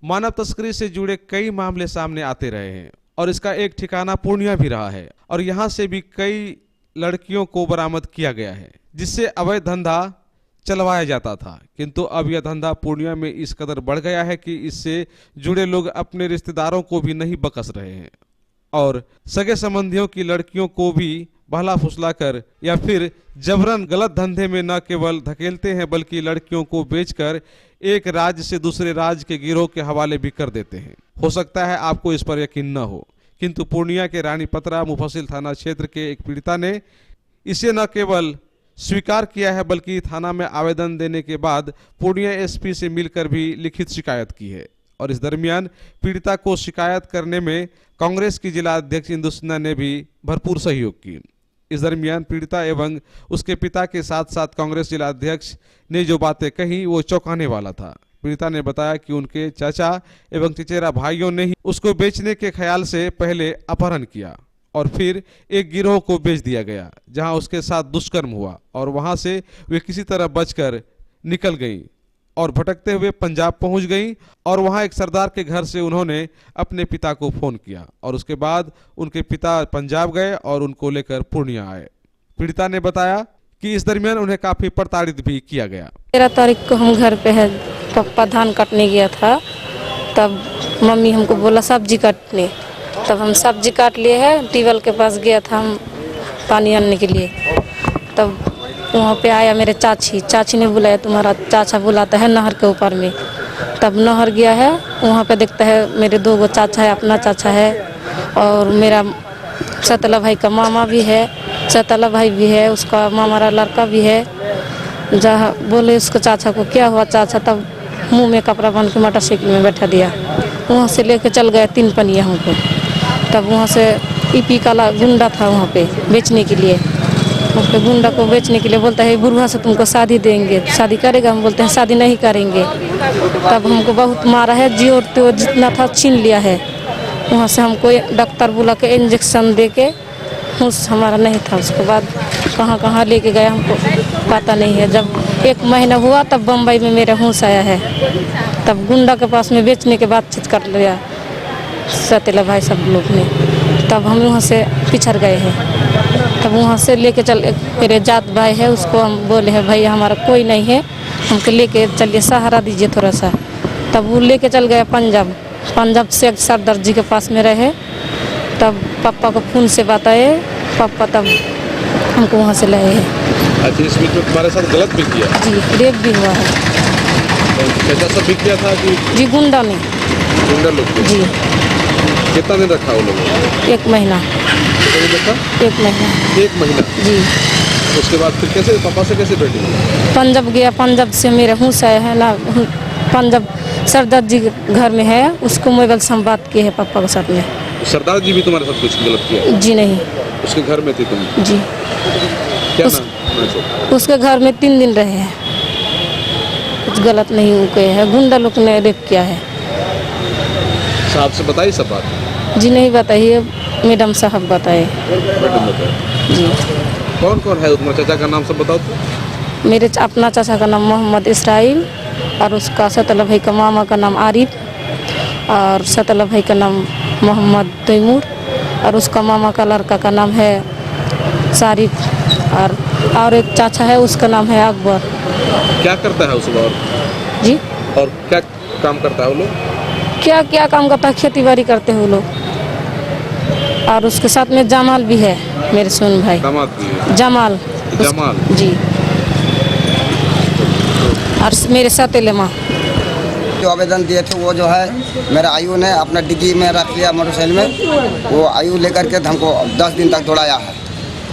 मानव तस्करी से जुड़े कई मामले सामने आते रहे हैं और इसका एक ठिकाना पूर्णिया भी रहा है और यहाँ से भी कई लड़कियों को बरामद किया गया है जिससे अवैध धंधा चलवाया जाता था। किंतु अब यह धंधा पूर्णिया में इस कदर बढ़ गया है कि इससे जुड़े लोग अपने रिश्तेदारों को भी नहीं बकस रहे हैं और सगे संबंधियों की लड़कियों को भी बहला फुसला कर या फिर जबरन गलत धंधे में न केवल धकेलते हैं बल्कि लड़कियों को बेचकर एक राज्य से दूसरे राज्य के गिरोह के हवाले भी कर देते हैं। हो सकता है आपको इस पर यकीन न हो, किंतु पूर्णिया के रानी पतरा मुफस्सिल थाना क्षेत्र के एक पीड़िता ने इसे न केवल स्वीकार किया है बल्कि थाना में आवेदन देने के बाद पूर्णिया एसपी से मिलकर भी लिखित शिकायत की है और इस दरमियान पीड़िता को शिकायत करने में कांग्रेस की जिला अध्यक्ष इंदु सिन्हा ने भी भरपूर सहयोग की। इस दरमियान पीड़िता एवं उसके पिता के साथ साथ कांग्रेस जिला अध्यक्ष ने जो बातें कही वो चौंकाने वाला था। पीड़िता ने बताया कि उनके चाचा एवं चचेरा भाइयों ने ही उसको बेचने के ख्याल से पहले अपहरण किया और फिर एक गिरोह को बेच दिया गया जहां उसके साथ दुष्कर्म हुआ और वहां से वे किसी तरह बचकर निकल गई और भटकते हुए पंजाब पहुंच गई और वहां एक सरदार के घर से उन्होंने अपने पिता को फोन किया और उसके बाद उनके पिता पंजाब गए और उनको लेकर पूर्णिया आए। पीड़िता ने बताया कि इस दरमियान उन्हें काफी प्रताड़ित भी किया गया। 13 तारीख को हम घर पे है, पापा धान काटने गया था, तब मम्मी हमको बोला सब्जी काटने, तब हम सब्जी काट लिए हैं। ट्यूबवेल के पास गया था हम पानी आनने के लिए, तब वहाँ पे आया मेरे चाची ने बुलाया तुम्हारा चाचा बुलाता है नहर के ऊपर में। तब नहर गया है, वहाँ पे देखता है मेरे 2 चाचा है, अपना चाचा है और मेरा सतला भाई का मामा भी है, सतला भाई भी है, उसका मामा लड़का भी है। जहाँ बोले उसको चाचा को क्या हुआ चाचा, तब मुँह में कपड़ा बांध के मोटरसाइकिल में बैठा दिया। वहाँ से लेके चल गया 3 पनिया हमको। तब वहाँ से ईपी काला गुंडा था वहाँ पे बेचने के लिए, वहाँ पे गुंडा को बेचने के लिए बोलता है बुढ़वा से तुमको शादी देंगे, शादी करेगा? हम बोलते हैं शादी नहीं करेंगे। तब हमको बहुत मारा है, जियो तो जितना था छीन लिया है। वहाँ से हमको डॉक्टर बुला के इंजेक्शन दे के होश हमारा नहीं था। उसके बाद कहाँ कहाँ लेके गया हमको पता नहीं है। जब 1 महीना हुआ तब बम्बई में मेरा होश आया है, तब गुंडा के पास में बेचने के बातचीत कर लिया सतेला भाई सब लोग ने। तब हम वहाँ से पिछड़ गए हैं। तब वहाँ से लेके चल मेरे जात भाई है, उसको हम बोले हैं भैया हमारा कोई नहीं है, हमको लेके चलिए सहारा दीजिए थोड़ा सा। तब वो लेके चल गया पंजाब से सरदार जी के पास में रहे। तब पापा को फोन से बताए, पापा तब हमको वहाँ से लाए हैं। अच्छा, इस बीच में तुम्हारे साथ गलत भी किया? जी, रेप भी हुआ है। कैसा सब भी किया था कि? जी गुंडा ने। गुंडा लोग? जी। कितना दिन रखा वो लोग? 1 महीना। कितना दिन रखा? 1 महीना। 1 महीना? जी। उसके बाद फिर कैसे पापा से कैसे बैठी? पंजाब गया, पंजाब से मेरा होश आया है ना, पंजाब सरदार जी घर में है, उसको मोबाइल से हम बात किए हैं पापा के साथ में। सरदार जी भी तुम्हारे साथ कुछ गलत किया? जी नहीं। उसके घर में थी तुम? जी। क्या नाम? उसके घर में 3 दिन रहे हैं, कुछ गलत नहीं हुए है, गुंडा लोग ने रेप किया है। साहब से बताई सब बात? जी नहीं बताइए, मैडम साहब बताए। मैडम बताए? जी। कौन कौन है तुम्हारे चाचा का नाम सब बताओ तो? मेरे अपना चाचा का नाम मोहम्मद इसराइल और उसका सतला भाई का मामा का नाम आरिफ और सतला भाई का नाम मोहम्मद तैमूर और उसका मामा का लड़का का नाम है सारिफ और एक चाचा है उसका नाम है अकबर। क्या करता है उसको? जी, और क्या काम करता है वो लोग? क्या क्या काम करता है? खेती बाड़ी करते हैं वो लोग। और उसके साथ में जमाल भी है, मेरे सुन भाई। दामाद भी है? जमाल। जी। और मेरे साथ लेमा जो आवेदन दिए थे वो जो है मेरा आयु ने अपना डिग्गी में रख लिया मोटरसाइकिल में, वो आयु लेकर के हमको 10 दिन तक दौड़ाया है।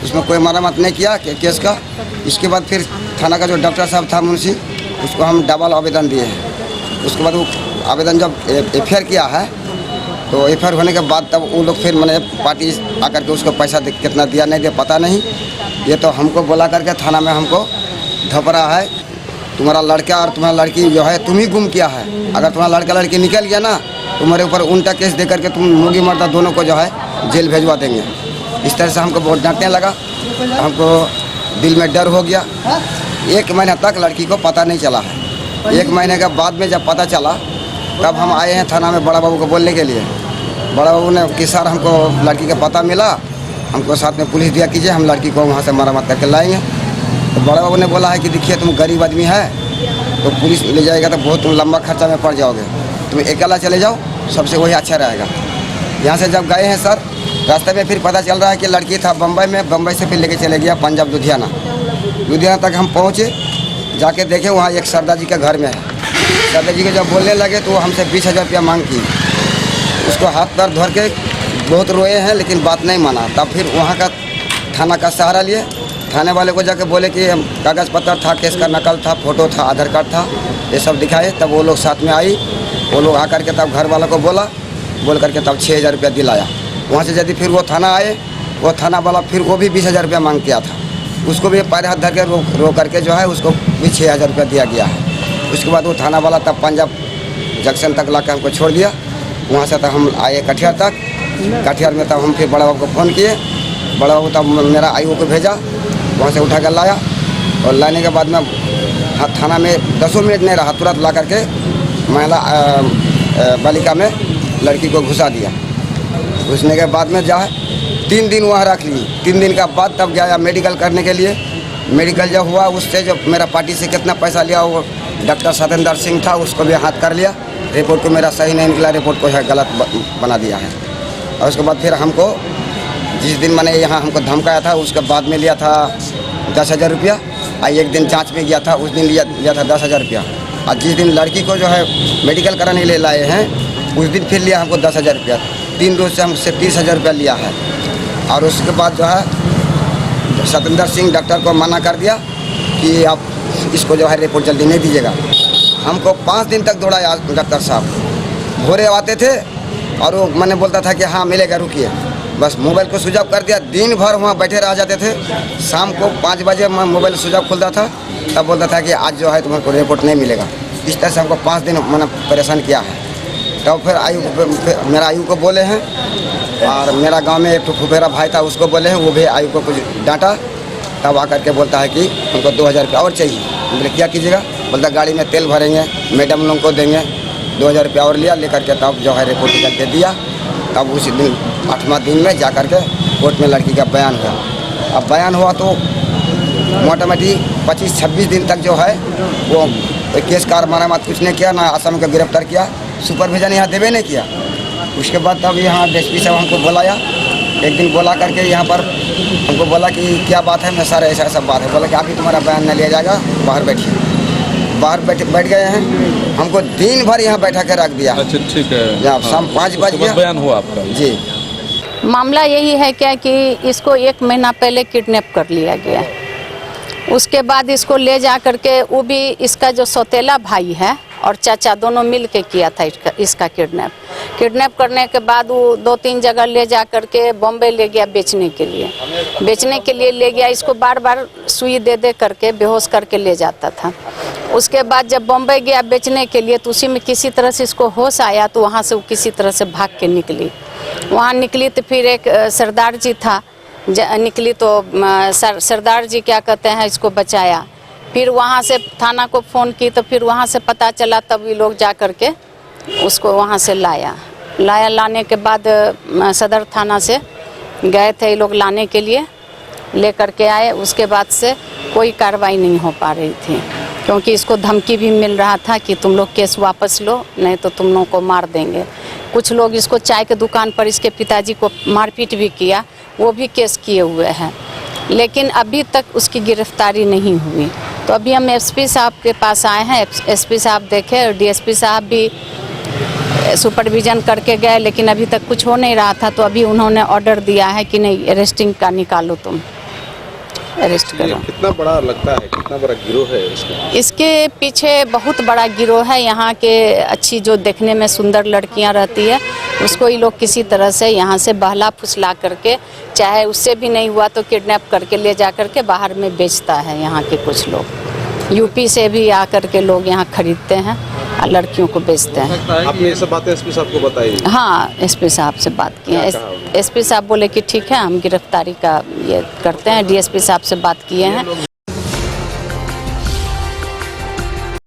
उसमें कोई मरम्मत नहीं किया केस का। इसके बाद फिर थाना का जो डॉक्टर साहब था मुंशी, उसको हम डबल आवेदन दिए हैं। उसके बाद वो आवेदन जब एफआईआर किया है तो एफआईआर होने के बाद तब वो लोग फिर मैंने पार्टी आकर के उसको पैसा कितना दिया नहीं दिया पता नहीं। ये तो हमको बोला करके थाना में हमको धपरा है, तुम्हारा लड़का और तुम्हारा लड़की जो है तुम ही गुम किया है। अगर तुम्हारा लड़का लड़की निकल गया ना, तुम्हारे ऊपर उल्टा केस दे करके तुम मुर्गी मर्दा दोनों को जो है जेल भेजवा देंगे। इस तरह से हमको बहुत डांटने लगा, हमको दिल में डर हो गया। 1 महीना तक लड़की को पता नहीं चला है। 1 महीने के बाद में जब पता चला तब हम आए हैं थाना में बड़ा बाबू को बोलने के लिए। बड़ा बाबू ने कि सर हमको लड़की का पता मिला, हमको साथ में पुलिस दिया कीजिए, हम लड़की को वहाँ से मरम्मत करके लाएंगे। तो बड़ा बाबू ने बोला है कि देखिए तुम गरीब आदमी है, तो पुलिस ले जाएगा तो बहुत तुम लंबा खर्चा में पड़ जाओगे, तुम अकेला चले जाओ, सबसे वही अच्छा रहेगा। यहाँ से जब गए हैं सर, रास्ते में फिर पता चल रहा है कि लड़की था बम्बई में, बम्बई से फिर लेके चले गया पंजाब लुधियाना। लुधियाना तक हम पहुँचे, जाके देखे वहाँ एक सरदार जी के घर में है। सरदार जी को जब बोलने लगे तो वो हमसे 20,000 रुपया मांग की। उसको हाथ पैर धर के बहुत रोए हैं, लेकिन बात नहीं माना। तब फिर वहाँ का थाना का सहारा लिए, थाने वाले को जाके बोले कि कागज़ पत्र था, केस का नकल था, फ़ोटो था, आधार कार्ड था, ये सब दिखाए। तब वो लोग साथ में आई, वो लोग आकर के तब घर वालों को बोल करके तब 6,000 रुपया दिलाया। वहाँ से यदि फिर वो थाना आए, वो थाना वाला फिर वो भी 20,000 रुपया मांग किया था, उसको भी पैर हाथ धर के रो करके जो है उसको भी 6,000 रुपया दिया गया है। उसके बाद वो थाना वाला तब पंजाब जंक्शन तक ला के हमको छोड़ दिया। वहाँ से तब हम आए कटिहार तक। कटिहार में तब हम फिर बड़ा बाबू को फ़ोन किए, बड़ा बाबू तब मेरा आईओ को भेजा, वहाँ से उठा कर लाया। और लाने के बाद में थाना में 10 मिनट नहीं रहा, तुरंत ला करके महिला बालिका में लड़की को घुसा दिया। घुसने के बाद में जो है 3 दिन वहाँ रख ली। 3 दिन का बाद तब गया मेडिकल करने के लिए। मेडिकल जब हुआ, उससे जो मेरा पार्टी से कितना पैसा लिया, वो डॉक्टर सतेंद्र सिंह था, उसको भी हाथ कर लिया। रिपोर्ट को मेरा सही नहीं निकला, रिपोर्ट को है गलत बना दिया है। और उसके बाद फिर हमको जिस दिन मैंने यहाँ हमको धमकाया था, उसके बाद में लिया था 10,000 रुपया। और एक दिन जांच में गया था, उस दिन लिया था 10,000 रुपया। और जिस दिन लड़की को जो है मेडिकल कराने के लिए लाए हैं, उस दिन फिर लिया हमको 10,000 रुपया। 3 रोज से हमसे 30,000 रुपया लिया है। और उसके बाद जो है सतेंद्र सिंह डॉक्टर को मना कर दिया कि आप इसको जो है रिपोर्ट जल्दी नहीं दीजिएगा। हमको 5 दिन तक दौड़ाया डॉक्टर साहब। भोरे आते थे और वो मैंने बोलता था कि हाँ मिलेगा, रुकिए, बस मोबाइल को स्विच ऑफ कर दिया। दिन भर वहाँ बैठे रह जाते थे। शाम को 5 बजे मैं मोबाइल स्विच ऑफ खुलता था, तब बोलता था कि आज जो है तुम्हारे को रिपोर्ट नहीं मिलेगा। इस तरह से हमको 5 दिन मैंने परेशान किया है। तब फिर मेरा आयु को बोले हैं, और मेरा गांव में एक तो फुफेरा भाई था, उसको बोले हैं, वो भी आयु को कुछ डांटा। तब आकर के बोलता है कि हमको 2,000 रुपया और चाहिए। बोले क्या कीजिएगा? बोलता गाड़ी में तेल भरेंगे, मैडम लोगों को देंगे। 2,000 रुपया और लिया, लेकर के तब जो है रिपोर्ट निकल के दिया। तब उसी दिन 8वां दिन में जा कर के कोर्ट में लड़की का बयान हुआ। अब बयान हुआ तो मोटामोटी 25-26 दिन तक जो है वो केस कार मरामत कुछ नहीं किया, ना आसामी को गिरफ्तार किया, सुपरविजन यहाँ देवे नहीं किया। उसके बाद तब यहाँ डीएसपी साहब हमको बुलाया। एक दिन बुला करके यहाँ पर हमको बोला कि क्या बात है? मैं सर ऐसा बात है। बोला कि अभी तुम्हारा बयान न लिया जाएगा, बाहर बैठिए। बाहर बैठ गए हैं। हमको दिन भर यहाँ बैठा के रख दिया। अच्छा ठीक है। जब शाम 5 बज गया बयान हुआ आपका? जी। मामला यही है क्या कि इसको 1 महीना पहले किडनैप कर लिया गया। उसके बाद इसको ले जा करके, वो भी इसका जो सौतेला भाई है और चाचा दोनों मिल के किया था इसका किडनैप करने के बाद वो 2-3 जगह ले जा करके बॉम्बे ले गया बेचने के लिए ले गया। इसको बार बार सुई दे करके बेहोश करके ले जाता था। उसके बाद जब बॉम्बे गया बेचने के लिए, तो उसी में किसी तरह से इसको होश आया, तो वहाँ से वो किसी तरह से भाग के निकली। वहाँ निकली तो फिर एक सरदार जी था, निकली तो सरदार जी क्या कहते हैं, इसको बचाया। फिर वहाँ से थाना को फ़ोन की, तो फिर वहाँ से पता चला, तब ये लोग जा कर के उसको वहाँ से लाने के बाद सदर थाना से गए थे ये लोग लाने के लिए, ले कर के आए। उसके बाद से कोई कार्रवाई नहीं हो पा रही थी, क्योंकि इसको धमकी भी मिल रहा था कि तुम लोग केस वापस लो, नहीं तो तुम लोगों को मार देंगे। कुछ लोग इसको चाय के दुकान पर इसके पिताजी को मारपीट भी किया, वो भी केस किए हुए हैं, लेकिन अभी तक उसकी गिरफ्तारी नहीं हुई। तो अभी हम एसपी साहब के पास आए हैं। एसपी साहब देखे और डीएसपी साहब भी सुपरविजन करके गए, लेकिन अभी तक कुछ हो नहीं रहा था। तो अभी उन्होंने ऑर्डर दिया है कि नहीं, अरेस्टिंग का निकालो, तुम अरेस्ट करो। कितना बड़ा लगता है, कितना बड़ा गिरोह है इसका? इसके पीछे बहुत बड़ा गिरोह है। यहाँ के अच्छी जो देखने में सुंदर लड़कियाँ रहती है, उसको ये लोग किसी तरह से यहाँ से बहला फुसला करके, चाहे उससे भी नहीं हुआ तो किडनैप करके ले जा करके बाहर में बेचता है। यहाँ के कुछ लोग यूपी से भी आकर के लोग यहाँ खरीदते हैं और लड़कियों को बेचते हैं। आपने ये सब बातें एसपी साहब को बताई? हाँ, एसपी साहब से बात की है। एसपी साहब बोले कि ठीक है, हम गिरफ्तारी का ये करते हैं। डीएसपी साहब से बात किए हैं,